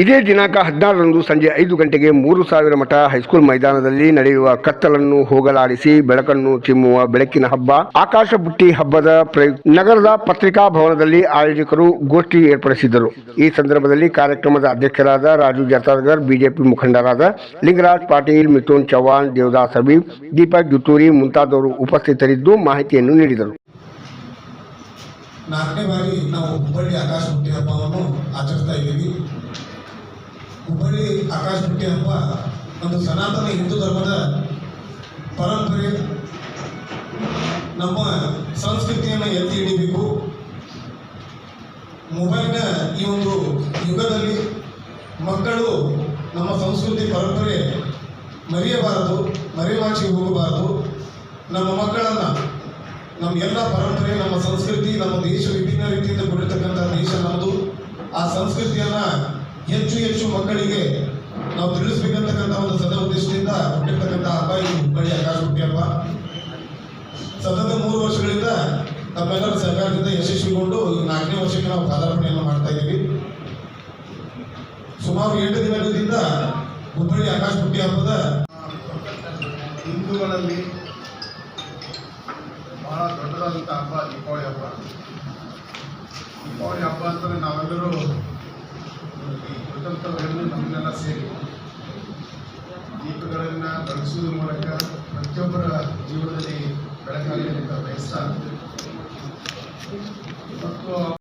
ಇದೇ ದಿನಾಂಕ 16ರಂದು ಸಂಜೆ 5 ಗಂಟೆಗೆ 3000 ಮಠ ಹೈಸ್ಕೂಲ್ ಮೈದಾನದಲ್ಲಿ ನಡೆಯುವ ಕತ್ತಲನ್ನು ಹೋಗಲಾಡಿಸಿ ಬೆಳಕನ್ನು ಚಿಮ್ಮುವ ಬೆಳಕಿನ ಹಬ್ಬ ಆಕಾಶ ಬುಟ್ಟಿ ಹಬ್ಬದ ನಗರದ ಪತ್ರಿಕಾ ಭವನದಲ್ಲಿ ಆಯೋಜಕರು ಗೋಷ್ಠಿ ಏರ್ಪಡಿಸಿದ್ದರು. ಈ ಸಂದರ್ಭದಲ್ಲಿ ಕಾರ್ಯಕ್ರಮದ ಅಧ್ಯಕ್ಷರಾದ ರಾಜು ಜತಾರ್ಗರ್, ಬಿಜೆಪಿ ಮುಖಂಡರಾದ ಲಿಂಗರಾಜ್ ಪಾಟೀಲ್, ಮಿಥುನ್ ಚವ್ಹಾಣ್, ದೇವದಾಸ್ ಹಬೀಬ್, ದೀಪಕ್ ಜುತ್ತೂರಿ ಮುಂತಾದವರು ಉಪಸ್ಥಿತರಿದ್ದು ಮಾಹಿತಿಯನ್ನು ನೀಡಿದರು. 4ನೇ ಬಾರಿ ನಾವು ಹುಬ್ಬಳ್ಳಿ ಆಕಾಶ ಬುಟ್ಟಿ ಹಬ್ಬವನ್ನು ಆಚರಿಸ್ತಾ ಇದ್ದೀವಿ. ಹುಬ್ಬಳ್ಳಿ ಆಕಾಶ ಬುಟ್ಟಿ ಹಬ್ಬ ಒಂದು ಸನಾತನ ಹಿಂದೂ ಧರ್ಮದ ಪರಂಪರೆ. ನಮ್ಮ ಸಂಸ್ಕೃತಿಯನ್ನು ಎತ್ತಿ ಹಿಡಿಬೇಕು. ಮೊಬೈಲ್ನ ಈ ಒಂದು ಯುಗದಲ್ಲಿ ಮಕ್ಕಳು ನಮ್ಮ ಸಂಸ್ಕೃತಿ ಪರಂಪರೆ ಮರೆಯಬಾರದು, ಮರೆಮಾಚಿ ಹೋಗಬಾರದು. ನಮ್ಮ ಮಕ್ಕಳನ್ನು ನಮ್ಮ ಎಲ್ಲ ಪರಂಪರೆ, ನಮ್ಮ ಸಂಸ್ಕೃತಿ, ನಮ್ಮ ದೇಶ ವಿಭಿನ್ನ ರೀತಿಯಿಂದ ಕೂಡಿರ್ತಕ್ಕಂಥ ದೇಶ ನಮ್ಮದು. ಆ ಸಂಸ್ಕೃತಿಯನ್ನು ಹೆಚ್ಚು ಮಕ್ಕಳಿಗೆ ನಾವು ತಿಳಿಸ್ಬೇಕಂತಕ್ಕಂಥ ಒಂದು ಸದಾ ಉದ್ದೇಶದಿಂದ ಹುಟ್ಟಿರ್ತಕ್ಕಂಥ ಹಬ್ಬ ಈ ಹುಬ್ಬಳ್ಳಿ ಆಕಾಶ ಬುಟ್ಟಿ ಹಬ್ಬ. ಸತತ 3 ವರ್ಷಗಳಿಂದ ನಮ್ಮೆಲ್ಲರ ಸಹಕಾರದಿಂದ ಯಶಸ್ವಿಗೊಂಡು ಈ 4ನೇ ವರ್ಷಕ್ಕೆ ನಾವು ಪಾದಾರ್ಪಣೆಯನ್ನು ಮಾಡ್ತಾ ಇದ್ದೀವಿ. ಸುಮಾರು 8 ದಿನಗಳಿಂದ ಹುಬ್ಬಳ್ಳಿ ಆಕಾಶ ಬುಟ್ಟಿ ಹಬ್ಬದ ಹಿಂದೂಗಳಲ್ಲಿ ಬಹಳ ದೊಡ್ಡದಾದಂಥ ಹಬ್ಬ ದೀಪಾವಳಿ ಹಬ್ಬ. ದೀಪಾವಳಿ ಹಬ್ಬ ಅಂತಂದರೆ ನಾವೆಲ್ಲರೂ ಕುಟುಂಬದವರೆಲ್ಲರೂ ನಮ್ಮನ್ನೆಲ್ಲ ಸೇರಿ ದೀಪಗಳನ್ನು ಬೆಳೆಸುವುದ್ರ ಮೂಲಕ ಪ್ರತಿಯೊಬ್ಬರ ಜೀವನದಲ್ಲಿ ಬೆಳಕಾಗಲಿ ಅಂತ ಬಯಸ್ತಾ ಮತ್ತು